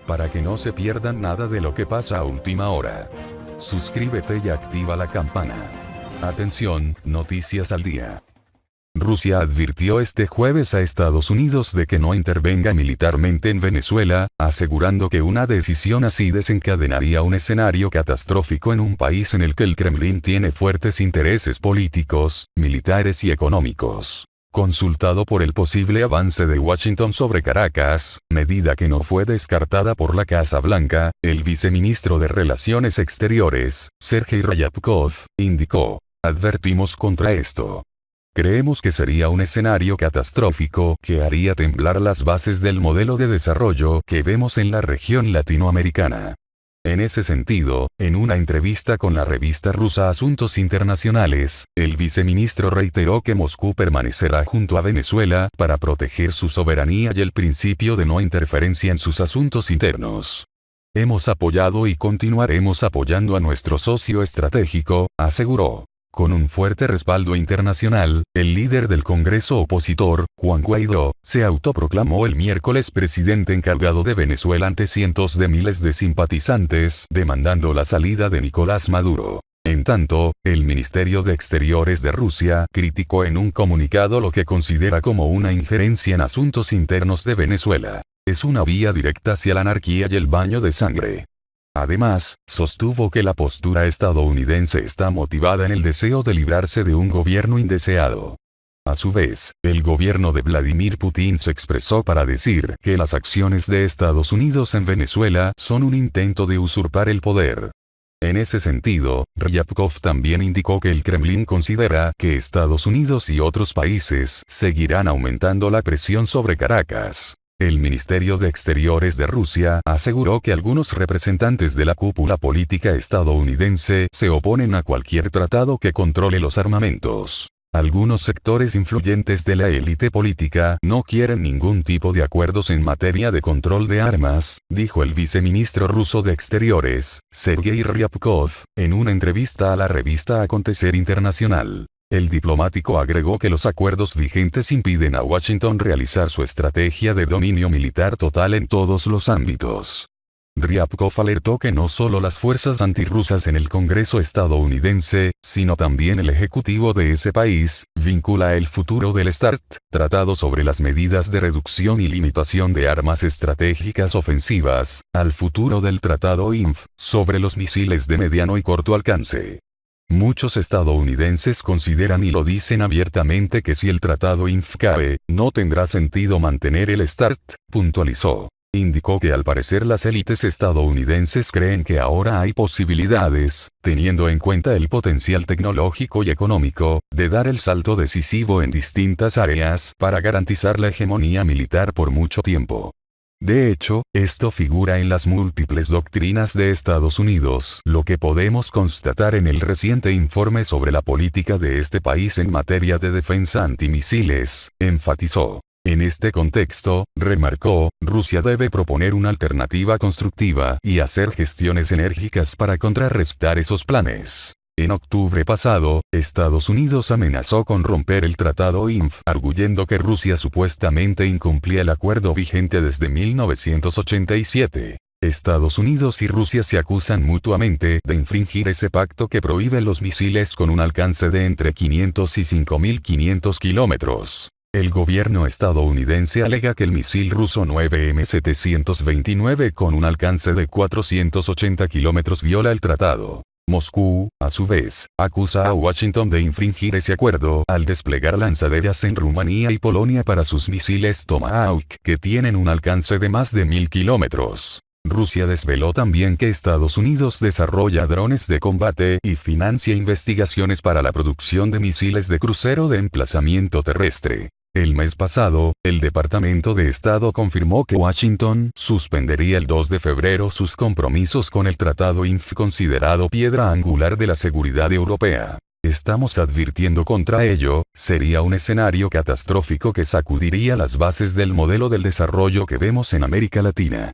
para que no se pierdan nada de lo que pasa a última hora. Suscríbete y activa la campana. Atención, noticias al día. Rusia advirtió este jueves a Estados Unidos de que no intervenga militarmente en Venezuela, asegurando que una decisión así desencadenaría un escenario catastrófico en un país en el que el Kremlin tiene fuertes intereses políticos, militares y económicos. Consultado por el posible avance de Washington sobre Caracas, medida que no fue descartada por la Casa Blanca, el viceministro de Relaciones Exteriores, Sergei Ryabkov, indicó: "Advertimos contra esto. Creemos que sería un escenario catastrófico que haría temblar las bases del modelo de desarrollo que vemos en la región latinoamericana". En ese sentido, en una entrevista con la revista rusa Asuntos Internacionales, el viceministro reiteró que Moscú permanecerá junto a Venezuela para proteger su soberanía y el principio de no interferencia en sus asuntos internos. "Hemos apoyado y continuaremos apoyando a nuestro socio estratégico", aseguró. Con un fuerte respaldo internacional, el líder del Congreso opositor, Juan Guaidó, se autoproclamó el miércoles presidente encargado de Venezuela ante cientos de miles de simpatizantes, demandando la salida de Nicolás Maduro. En tanto, el Ministerio de Exteriores de Rusia criticó en un comunicado lo que considera como una injerencia en asuntos internos de Venezuela. "Es una vía directa hacia la anarquía y el baño de sangre". Además, sostuvo que la postura estadounidense está motivada en el deseo de librarse de un gobierno indeseado. A su vez, el gobierno de Vladimir Putin se expresó para decir que las acciones de Estados Unidos en Venezuela son un intento de usurpar el poder. En ese sentido, Ryabkov también indicó que el Kremlin considera que Estados Unidos y otros países seguirán aumentando la presión sobre Caracas. El Ministerio de Exteriores de Rusia aseguró que algunos representantes de la cúpula política estadounidense se oponen a cualquier tratado que controle los armamentos. Algunos sectores influyentes de la élite política no quieren ningún tipo de acuerdos en materia de control de armas, dijo el viceministro ruso de Exteriores, Sergei Ryabkov, en una entrevista a la revista Acontecer Internacional. El diplomático agregó que los acuerdos vigentes impiden a Washington realizar su estrategia de dominio militar total en todos los ámbitos. Ryabkov alertó que no solo las fuerzas antirrusas en el Congreso estadounidense, sino también el ejecutivo de ese país, vincula el futuro del START, Tratado sobre las medidas de reducción y limitación de armas estratégicas ofensivas, al futuro del Tratado INF, sobre los misiles de mediano y corto alcance. Muchos estadounidenses consideran y lo dicen abiertamente que si el tratado INF cae, no tendrá sentido mantener el START, puntualizó. Indicó que al parecer las élites estadounidenses creen que ahora hay posibilidades, teniendo en cuenta el potencial tecnológico y económico, de dar el salto decisivo en distintas áreas para garantizar la hegemonía militar por mucho tiempo. De hecho, esto figura en las múltiples doctrinas de Estados Unidos, lo que podemos constatar en el reciente informe sobre la política de este país en materia de defensa antimisiles, enfatizó. En este contexto, remarcó, Rusia debe proponer una alternativa constructiva y hacer gestiones enérgicas para contrarrestar esos planes. En octubre pasado, Estados Unidos amenazó con romper el tratado INF, arguyendo que Rusia supuestamente incumplía el acuerdo vigente desde 1987. Estados Unidos y Rusia se acusan mutuamente de infringir ese pacto que prohíbe los misiles con un alcance de entre 500 y 5.500 kilómetros. El gobierno estadounidense alega que el misil ruso 9M729 con un alcance de 480 kilómetros viola el tratado. Moscú, a su vez, acusa a Washington de infringir ese acuerdo al desplegar lanzaderas en Rumanía y Polonia para sus misiles Tomahawk que tienen un alcance de más de 1.000 kilómetros. Rusia desveló también que Estados Unidos desarrolla drones de combate y financia investigaciones para la producción de misiles de crucero de emplazamiento terrestre. El mes pasado, el Departamento de Estado confirmó que Washington suspendería el 2 de febrero sus compromisos con el Tratado INF, considerado piedra angular de la seguridad europea. Estamos advirtiendo contra ello, sería un escenario catastrófico que sacudiría las bases del modelo del desarrollo que vemos en América Latina.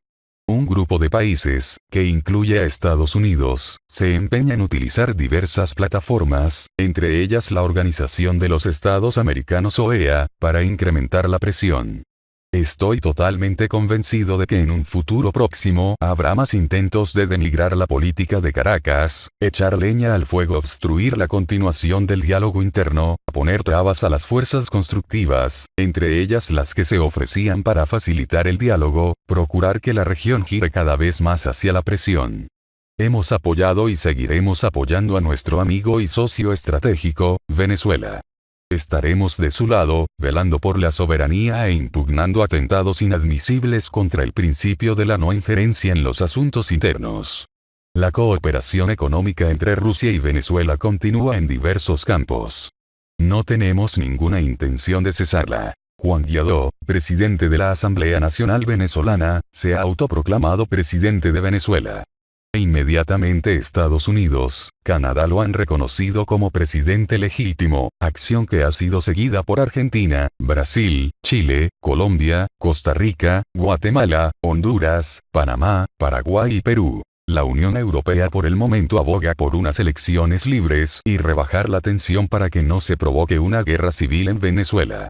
Un grupo de países, que incluye a Estados Unidos, se empeña en utilizar diversas plataformas, entre ellas la Organización de los Estados Americanos OEA, para incrementar la presión. Estoy totalmente convencido de que en un futuro próximo habrá más intentos de denigrar la política de Caracas, echar leña al fuego, obstruir la continuación del diálogo interno, poner trabas a las fuerzas constructivas, entre ellas las que se ofrecían para facilitar el diálogo, procurar que la región gire cada vez más hacia la presión. Hemos apoyado y seguiremos apoyando a nuestro amigo y socio estratégico, Venezuela. Estaremos de su lado, velando por la soberanía e impugnando atentados inadmisibles contra el principio de la no injerencia en los asuntos internos. La cooperación económica entre Rusia y Venezuela continúa en diversos campos. No tenemos ninguna intención de cesarla. Juan Guaidó, presidente de la Asamblea Nacional Venezolana, se ha autoproclamado presidente de Venezuela. Inmediatamente Estados Unidos, Canadá lo han reconocido como presidente legítimo, acción que ha sido seguida por Argentina, Brasil, Chile, Colombia, Costa Rica, Guatemala, Honduras, Panamá, Paraguay y Perú. La Unión Europea por el momento aboga por unas elecciones libres y rebajar la tensión para que no se provoque una guerra civil en Venezuela.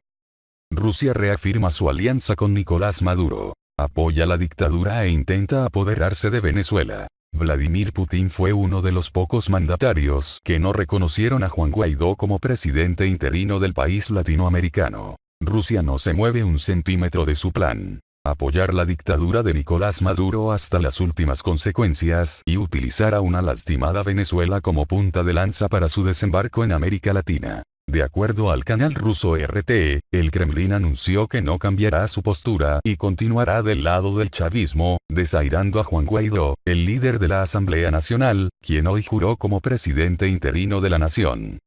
Rusia reafirma su alianza con Nicolás Maduro. Apoya la dictadura e intenta apoderarse de Venezuela. Vladimir Putin fue uno de los pocos mandatarios que no reconocieron a Juan Guaidó como presidente interino del país latinoamericano. Rusia no se mueve un centímetro de su plan. Apoyar la dictadura de Nicolás Maduro hasta las últimas consecuencias y utilizar a una lastimada Venezuela como punta de lanza para su desembarco en América Latina. De acuerdo al canal ruso RT, el Kremlin anunció que no cambiará su postura y continuará del lado del chavismo, desairando a Juan Guaidó, el líder de la Asamblea Nacional, quien hoy juró como presidente interino de la nación.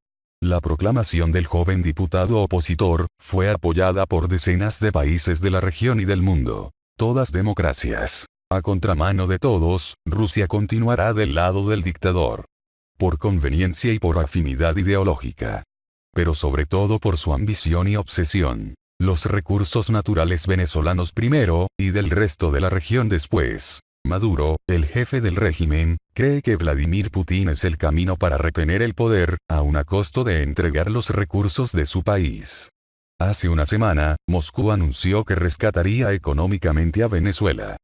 La proclamación del joven diputado opositor fue apoyada por decenas de países de la región y del mundo. Todas democracias. A contramano de todos, Rusia continuará del lado del dictador. Por conveniencia y por afinidad ideológica. Pero sobre todo por su ambición y obsesión. Los recursos naturales venezolanos primero, y del resto de la región después. Maduro, el jefe del régimen, cree que Vladimir Putin es el camino para retener el poder, aun a costo de entregar los recursos de su país. Hace una semana, Moscú anunció que rescataría económicamente a Venezuela.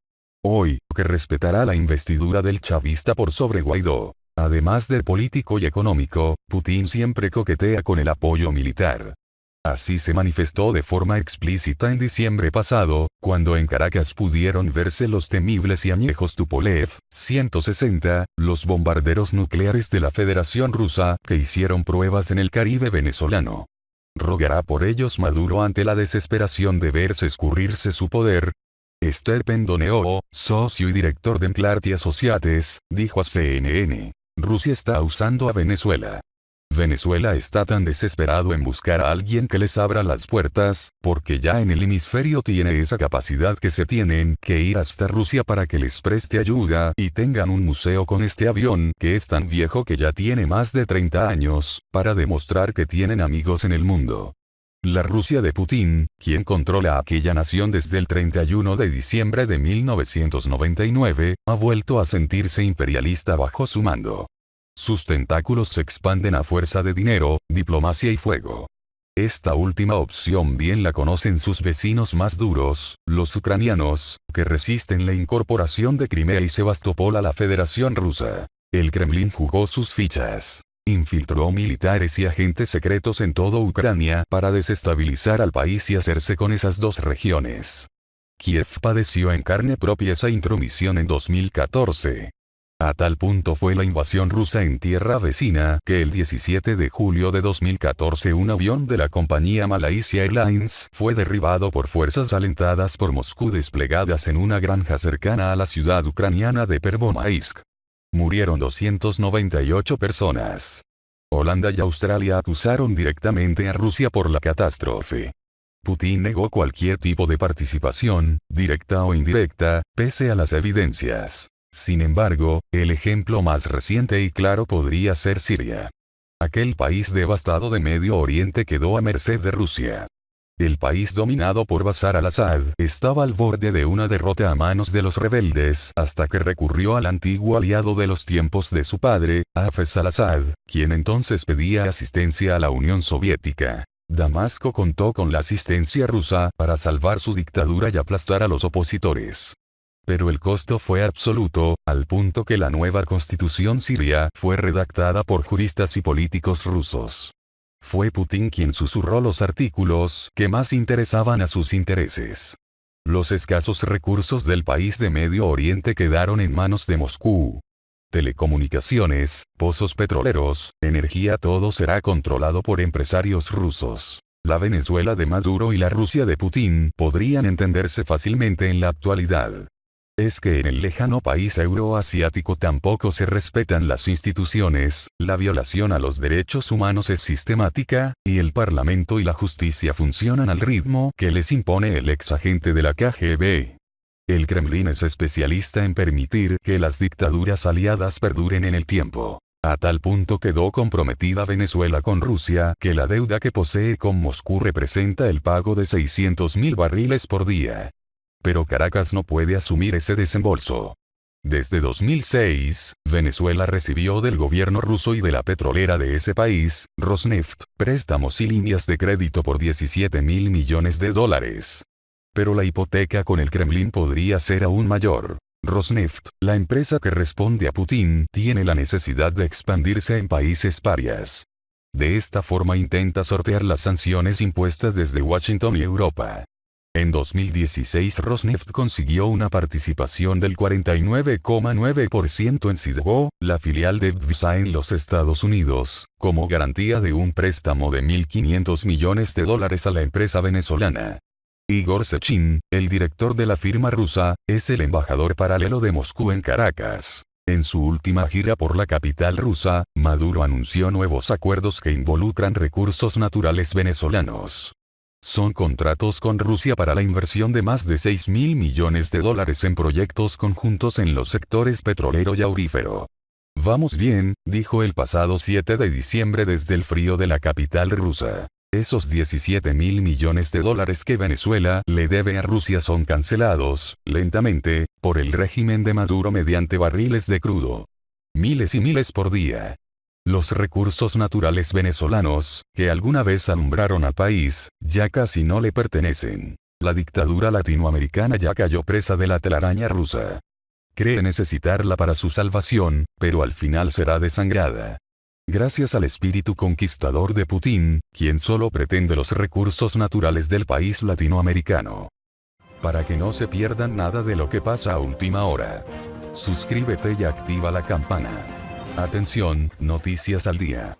Hoy, que respetará la investidura del chavista por sobre Guaidó. Además de político y económico, Putin siempre coquetea con el apoyo militar. Así se manifestó de forma explícita en diciembre pasado, cuando en Caracas pudieron verse los temibles y añejos Tupolev 160, los bombarderos nucleares de la Federación Rusa, que hicieron pruebas en el Caribe venezolano. ¿Rogará por ellos Maduro ante la desesperación de verse escurrirse su poder? Stephen Doneo, socio y director de Clarity Associates, dijo a CNN. Rusia está usando a Venezuela. Venezuela está tan desesperado en buscar a alguien que les abra las puertas, porque ya en el hemisferio tiene esa capacidad que se tienen que ir hasta Rusia para que les preste ayuda y tengan un museo con este avión que es tan viejo que ya tiene más de 30 años, para demostrar que tienen amigos en el mundo. La Rusia de Putin, quien controla aquella nación desde el 31 de diciembre de 1999, ha vuelto a sentirse imperialista bajo su mando. Sus tentáculos se expanden a fuerza de dinero, diplomacia y fuego. Esta última opción bien la conocen sus vecinos más duros, los ucranianos, que resisten la incorporación de Crimea y Sebastopol a la Federación Rusa. El Kremlin jugó sus fichas. Infiltró militares y agentes secretos en toda Ucrania para desestabilizar al país y hacerse con esas dos regiones. Kiev padeció en carne propia esa intromisión en 2014. A tal punto fue la invasión rusa en tierra vecina que el 17 de julio de 2014 un avión de la compañía Malaysia Airlines fue derribado por fuerzas alentadas por Moscú desplegadas en una granja cercana a la ciudad ucraniana de Pervomaisk. Murieron 298 personas. Holanda y Australia acusaron directamente a Rusia por la catástrofe. Putin negó cualquier tipo de participación, directa o indirecta, pese a las evidencias. Sin embargo, el ejemplo más reciente y claro podría ser Siria. Aquel país devastado de Medio Oriente quedó a merced de Rusia. El país dominado por Bashar al-Assad estaba al borde de una derrota a manos de los rebeldes hasta que recurrió al antiguo aliado de los tiempos de su padre, Hafez al-Assad, quien entonces pedía asistencia a la Unión Soviética. Damasco contó con la asistencia rusa para salvar su dictadura y aplastar a los opositores. Pero el costo fue absoluto, al punto que la nueva constitución siria fue redactada por juristas y políticos rusos. Fue Putin quien susurró los artículos que más interesaban a sus intereses. Los escasos recursos del país de Medio Oriente quedaron en manos de Moscú. Telecomunicaciones, pozos petroleros, energía, todo será controlado por empresarios rusos. La Venezuela de Maduro y la Rusia de Putin podrían entenderse fácilmente en la actualidad. Es que en el lejano país euroasiático tampoco se respetan las instituciones, la violación a los derechos humanos es sistemática, y el Parlamento y la justicia funcionan al ritmo que les impone el ex agente de la KGB. El Kremlin es especialista en permitir que las dictaduras aliadas perduren en el tiempo. A tal punto quedó comprometida Venezuela con Rusia que la deuda que posee con Moscú representa el pago de 600.000 barriles por día. Pero Caracas no puede asumir ese desembolso. Desde 2006, Venezuela recibió del gobierno ruso y de la petrolera de ese país, Rosneft, préstamos y líneas de crédito por $17.000 millones. Pero la hipoteca con el Kremlin podría ser aún mayor. Rosneft, la empresa que responde a Putin, tiene la necesidad de expandirse en países parias. De esta forma intenta sortear las sanciones impuestas desde Washington y Europa. En 2016 Rosneft consiguió una participación del 49,9% en Citgo, la filial de PDVSA en los Estados Unidos, como garantía de un préstamo de $1.500 millones a la empresa venezolana. Igor Sechin, el director de la firma rusa, es el embajador paralelo de Moscú en Caracas. En su última gira por la capital rusa, Maduro anunció nuevos acuerdos que involucran recursos naturales venezolanos. Son contratos con Rusia para la inversión de más de $6.000 millones en proyectos conjuntos en los sectores petrolero y aurífero. Vamos bien, dijo el pasado 7 de diciembre desde el frío de la capital rusa. Esos $17.000 millones que Venezuela le debe a Rusia son cancelados, lentamente, por el régimen de Maduro mediante barriles de crudo. Miles y miles por día. Los recursos naturales venezolanos, que alguna vez alumbraron al país, ya casi no le pertenecen. La dictadura latinoamericana ya cayó presa de la telaraña rusa. Cree necesitarla para su salvación, pero al final será desangrada. Gracias al espíritu conquistador de Putin, quien solo pretende los recursos naturales del país latinoamericano. Para que no se pierdan nada de lo que pasa a última hora, suscríbete y activa la campana. Atención, noticias al día.